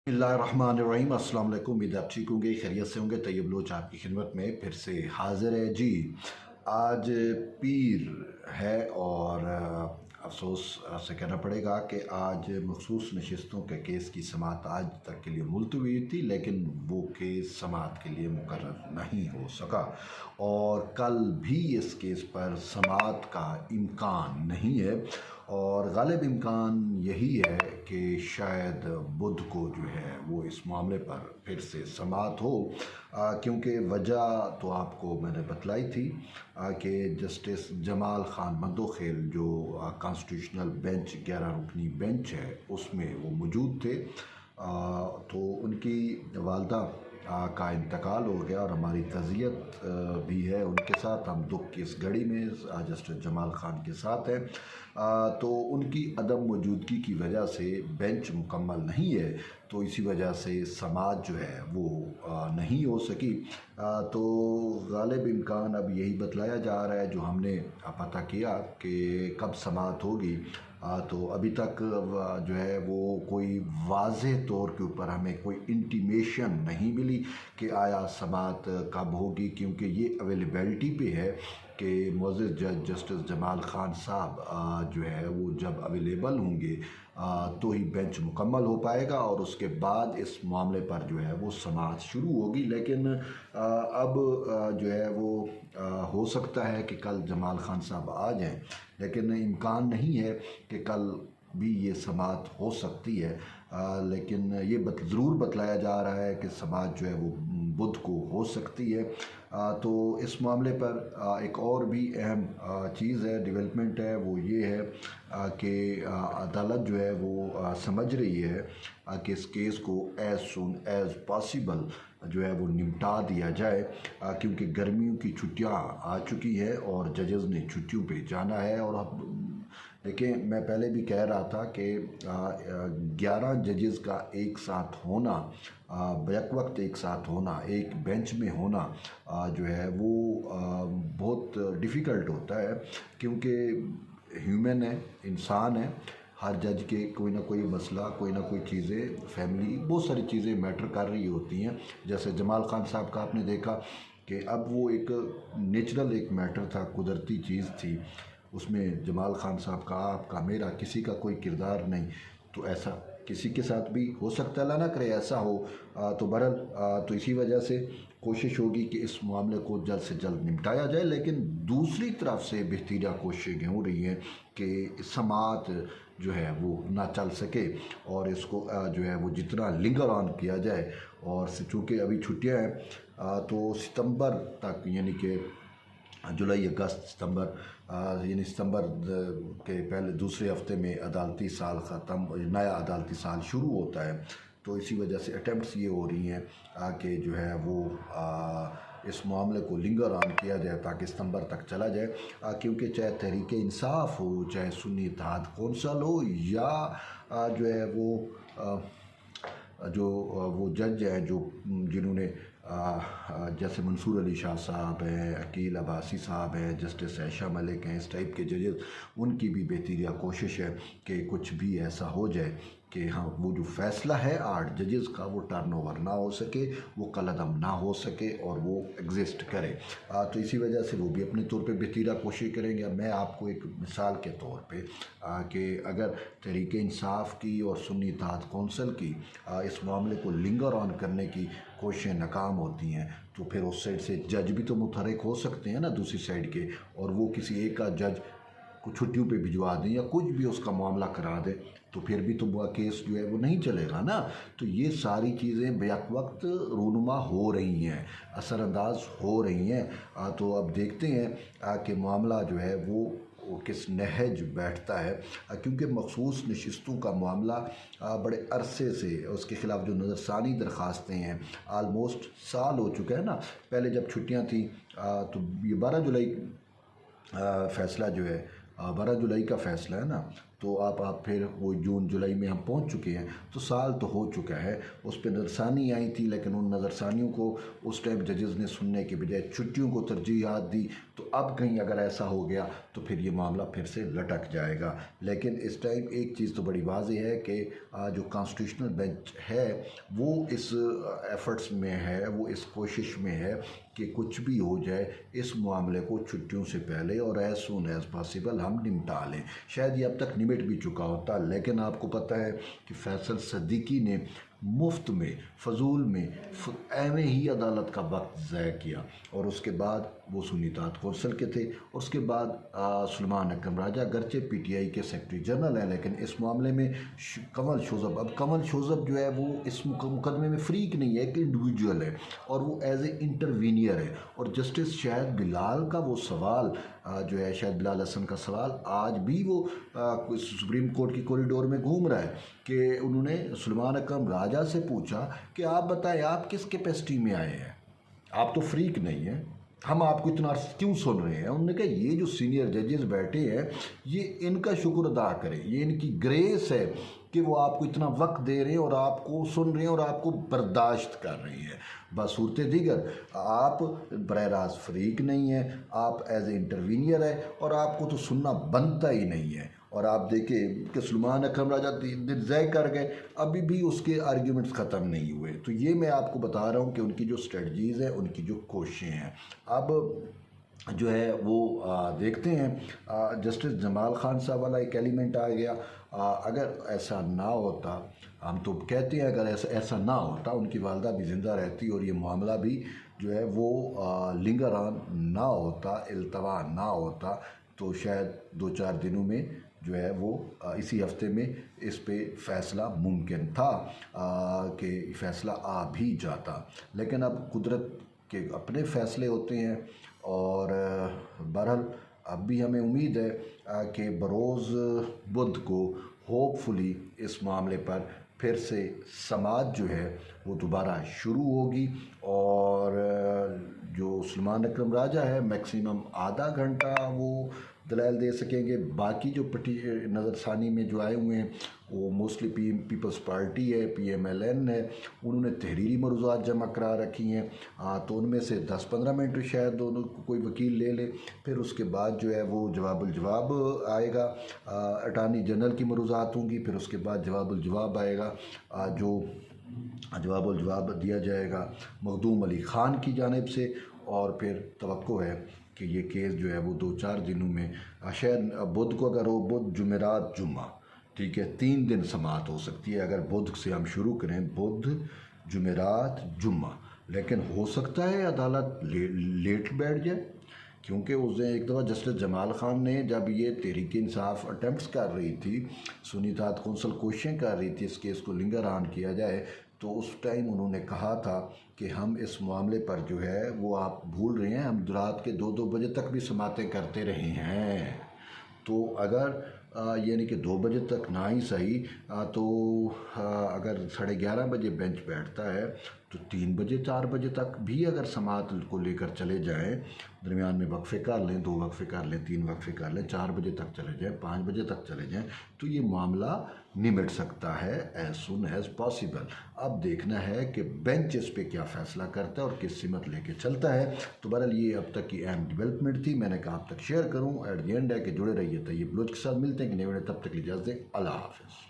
बिस्मिल्लाहिर्रहमानिर्रहीम। अस्सलाम वालेकुम। उम्मीद आप ठीक होंगे, खैरियत से होंगे। तैयब लोच आपकी खिदमत में फिर से हाजिर है जी। आज पीर है और अफसोस से कहना पड़ेगा कि आज मखसूस नशिस्तों के केस की समाअत आज तक के लिए मुलतवी थी, लेकिन वो केस समाअत के लिए मुकर्रर नहीं हो सका और कल भी इस केस पर समाअत का इम्कान नहीं है और गालिब इम्कान यही है कि शायद बुध को जो है वो इस मामले पर फिर से समाअत हो, क्योंकि वजह तो आपको मैंने बतलाई थी कि जस्टिस जमाल खान मंदोखेल जो कॉन्स्टिट्यूशनल बेंच 11 रुकनी बेंच है उसमें वो मौजूद थे। तो उनकी वालदा का इंतकाल हो गया और हमारी तज़ियत भी है उनके साथ। हम दुख की इस घड़ी में जस्टिस जमाल खान के साथ हैं। तो उनकी अदम मौजूदगी की वजह से बेंच मुकम्मल नहीं है, तो इसी वजह से समाअत जो है वो नहीं हो सकी। तो गालिब इम्कान अब यही बतलाया जा रहा है जो हमने पता किया कि कब समाअत होगी। तो अभी तक जो है वो कोई वाज़ेह तौर के ऊपर हमें कोई इंटीमेशन नहीं मिली कि आया समाअत कब होगी, क्योंकि ये अवेलेबिलिटी पे है कि मुअज़्ज़ज़ जज जस्टिस जमाल खान साहब जो है वो जब अवेलेबल होंगे तो ही बेंच मुकम्मल हो पाएगा और उसके बाद इस मामले पर जो है वो समाअत शुरू होगी। लेकिन अब जो है वो हो सकता है कि कल जमाल खान साहब आ जाएं, लेकिन इम्कान नहीं है कि कल भी ये समाअत हो सकती है। लेकिन ये ज़रूर बतलाया जा रहा है कि समाअत जो है वो बुध को हो सकती है। तो इस मामले पर एक और भी अहम चीज़ है, डेवलपमेंट है, वो ये है कि अदालत जो है वो समझ रही है कि इस केस को एज़ सून एज़ पॉसिबल जो है वो निपटा दिया जाए, क्योंकि गर्मियों की छुट्टियां आ चुकी है और जजेस ने छुट्टियों पे जाना है। और अब देखिए, मैं पहले भी कह रहा था कि 11 जजेस का एक साथ होना, बैक वक्त एक साथ होना, एक बेंच में होना जो है वो बहुत डिफ़िकल्ट होता है, क्योंकि ह्यूमन है, इंसान है। हर जज के कोई ना कोई मसला, कोई ना कोई चीज़ें, फैमिली, बहुत सारी चीज़ें मैटर कर रही होती हैं। जैसे जमाल खान साहब का आपने देखा कि अब वो एक नेचुरल एक मैटर था, कुदरती चीज़ थी, उसमें जमाल खान साहब का, आपका, मेरा, किसी का कोई किरदार नहीं। तो ऐसा किसी के साथ भी हो सकता है, अल्लाह ना करे ऐसा हो। तो बहरहाल तो इसी वजह से कोशिश होगी कि इस मामले को जल्द से जल्द निपटाया जाए। लेकिन दूसरी तरफ से बेहतरीन कोशिशें हो रही हैं कि समाअत जो है वो ना चल सके और इसको जो है वो जितना लिंगर ऑन किया जाए। और चूँकि अभी छुट्टियाँ हैं तो सितंबर तक, यानी कि जुलाई, अगस्त, सितंबर, यानी सितंबर के पहले दूसरे हफ्ते में अदालती साल ख़त्म, नया अदालती साल शुरू होता है। तो इसी वजह से अटैम्प्ट्स ये हो रही हैं कि जो है वो इस मामले को लिंगर ऑन किया जाए ताकि सितंबर तक चला जाए, क्योंकि चाहे तहरीक इंसाफ हो, चाहे सुन्नी इत्तेहाद कौंसल हो, या जो है वो जो वो जज हैं जो जिन्होंने जैसे मंसूर अली शाह साहब हैं, अकील अब्बासी साहब हैं, जस्टिस आयशा मलिक हैं, इस टाइप के जजेस, उनकी भी बेहतरीन कोशिश है कि कुछ भी ऐसा हो जाए कि हाँ, वो जो फ़ैसला है 8 जजेस का वो टर्नओवर ना हो सके, वो कलअदम ना हो सके और वो एग्जिस्ट करे। तो इसी वजह से वो भी अपने तौर पे बेहतरीन कोशिश करेंगे। मैं आपको एक मिसाल के तौर पे कि अगर तहरीक इंसाफ की और सुन्नी इत्तेहाद कौंसल की इस मामले को लिंगर ऑन करने की कोशिशें नाकाम होती हैं, तो फिर उस साइड से जज भी तो मुतहरिक हो सकते हैं ना दूसरी साइड के, और वो किसी एक का जज को छुट्टियों पे भिजवा दें या कुछ भी उसका मामला करा दें, तो फिर भी तो वो केस जो है वो नहीं चलेगा ना। तो ये सारी चीज़ें बेक वक्त रूनुमा हो रही हैं, असरअंदाज हो रही हैं। तो अब देखते हैं कि मामला जो है वो किस नहज बैठता है, क्योंकि मखसूस नशिस्तों का मामला बड़े अरसे से, उसके ख़िलाफ़ जो नज़रसानी दरख्वास्तें हैं, आलमोस्ट साल हो चुका है ना। पहले जब छुट्टियां थी तो ये 12 जुलाई फ़ैसला जो है, 12 जुलाई का फ़ैसला है ना, तो تو آپ پھر وہ جون جولائی میں ہم پہنچ چکے ہیں، تو سال تو ہو چکا ہے۔ اس پہ نظرثانی آئی تھی، لیکن ان نظرثانیوں کو اس ٹائم ججز نے سننے کے بجائے چھٹیوں کو ترجیحات دی، تو اب کہیں اگر ایسا ہو گیا تو پھر یہ معاملہ پھر سے لٹک جائے گا۔ لیکن اس ٹائم ایک چیز تو بڑی واضح ہے کہ جو کانسٹیٹیوشنل بینچ ہے وہ اس ایفرٹس میں ہے، وہ اس کوشش میں ہے کہ کچھ بھی ہو جائے اس معاملے کو چھٹیوں سے پہلے اور ایز سون ایز پاسبل ہم نمٹا لیں۔ شاید یہ اب تک نمٹ بھی چکا ہوتا، لیکن آپ کو پتہ ہے کہ فیصل صدیقی نے مفت میں، فضول میں، ایویں ہی عدالت کا وقت ضائع کیا، اور اس کے بعد وہ سنی اطاعت کونسل کے تھے، اور اس کے بعد سلیمان اکرم راجہ گرچہ پی ٹی آئی کے سیکرٹری جنرل ہیں، لیکن اس معاملے میں کنول شوذب، اب کنول شوذب جو ہے وہ اس مقدمے میں فریق نہیں ہے، ایک انڈیویجول ہے، اور وہ ایز اے انٹروینئر ہے، اور جسٹس شاہد بلال کا وہ سوال جو ہے، شاہد بلال حسن کا سوال آج بھی وہ سپریم کورٹ کی کوریڈور میں گھوم رہا ہے کہ انہوں نے سلیمان اکرم راجہ سے پوچھا کہ آپ بتائیں آپ کس کیپیسٹی میں آئے ہیں، آپ تو فریق نہیں ہیں، ہم آپ کو اتنا کیوں سن رہے ہیں؟ انہوں نے کہا یہ جو سینئر ججز بیٹھے ہیں یہ ان کا شکر ادا کریں، یہ ان کی گریس ہے کہ وہ آپ کو اتنا وقت دے رہے ہیں اور آپ کو سن رہے ہیں اور آپ کو برداشت کر رہے ہیں۔ بصورت دیگر آپ براہ راست فریق نہیں ہیں، آپ ایز اے انٹروینئر ہے، اور آپ کو تو سننا بنتا ہی نہیں ہے۔ اور آپ دیکھیں کہ سلیمان اکرم راجہ دن ضائع کر گئے، ابھی بھی اس کے آرگیومنٹس ختم نہیں ہوئے۔ تو یہ میں آپ کو بتا رہا ہوں کہ ان کی جو اسٹریٹجیز ہیں، ان کی جو کوششیں ہیں، اب جو ہے وہ دیکھتے ہیں۔ جسٹس جمال خان صاحب والا ایک ایلیمنٹ آ گیا، اگر ایسا نہ ہوتا، ہم تو کہتے ہیں اگر ایسا نہ ہوتا، ان کی والدہ بھی زندہ رہتی اور یہ معاملہ بھی جو ہے وہ لنگر آن نہ ہوتا، التوا نہ ہوتا، تو شاید 2-4 دنوں میں جو ہے وہ اسی ہفتے میں اس پہ فیصلہ ممکن تھا کہ فیصلہ آ بھی جاتا، لیکن اب قدرت کے اپنے فیصلے ہوتے ہیں، اور بہرحال اب بھی ہمیں امید ہے کہ بروز بدھ کو ہوپ فلی اس معاملے پر پھر سے سماعت جو ہے وہ دوبارہ شروع ہوگی، اور جو سلیمان اکرم راجہ ہے میکسیمم آدھا گھنٹہ وہ دلائل دے سکیں گے، باقی جو نظر ثانی میں جو آئے ہوئے ہیں وہ موسٹلی پیپلز پارٹی ہے، پی ایم ایل این ہے، انہوں نے تحریری مروزات جمع کرا رکھی ہیں، تو ان میں سے 10-15 منٹ شاید دونوں کوئی وکیل لے لے، پھر اس کے بعد جو ہے وہ جواب الجواب آئے گا، اٹارنی جنرل کی مروزات ہوں گی، پھر اس کے بعد جواب الجواب آئے گا، جو جواب الجواب دیا جائے گا مخدوم علی خان کی جانب سے، اور پھر توقع ہے کہ یہ کیس جو ہے وہ 2-4 دنوں میں، شاید بدھ کو اگر ہو، بدھ جمعرات جمعہ، ٹھیک ہے، 3 دن سماعت ہو سکتی ہے اگر بدھ سے ہم شروع کریں، بدھ جمعرات جمعہ، لیکن ہو سکتا ہے عدالت لیٹ بیٹھ جائے، کیونکہ اس دن ایک دفعہ جسٹس جمال خان نے جب یہ تحریک انصاف اٹیمپٹس کر رہی تھی، سنی اطاعت کونسل کوششیں کر رہی تھی اس کیس کو لنگر آن کیا جائے، تو اس ٹائم انہوں نے کہا تھا کہ ہم اس معاملے پر جو ہے وہ آپ بھول رہے ہیں، ہم رات کے 2-2 بجے تک بھی سماعتیں کرتے رہے ہیں، تو اگر یعنی کہ 2 بجے تک نہ ہی صحیح، تو اگر 11:30 بجے بینچ بیٹھتا ہے تو 3 بجے 4 بجے تک بھی اگر سماعت کو لے کر چلے جائیں، درمیان میں وقفے کر لیں، 2 وقفے کر لیں، 3 وقفے کر لیں، 4 بجے تک چلے جائیں، 5 بجے تک چلے جائیں، تو یہ معاملہ نمٹ سکتا ہے ایز سون ایز پاسبل۔ اب دیکھنا ہے کہ بینچ اس پہ کیا فیصلہ کرتا ہے اور کس سمت لے کے چلتا ہے۔ تو بہرحال یہ اب تک کی اہم ڈیولپمنٹ تھی، میں نے کہا اب تک شیئر کروں، ایٹ دی اینڈ ہے کہ جڑے رہیے طیب بلوچ کے ساتھ، ملتے ہیں کہ نئے ویڈیو، تب تک اجازت دیں، اللہ حافظ۔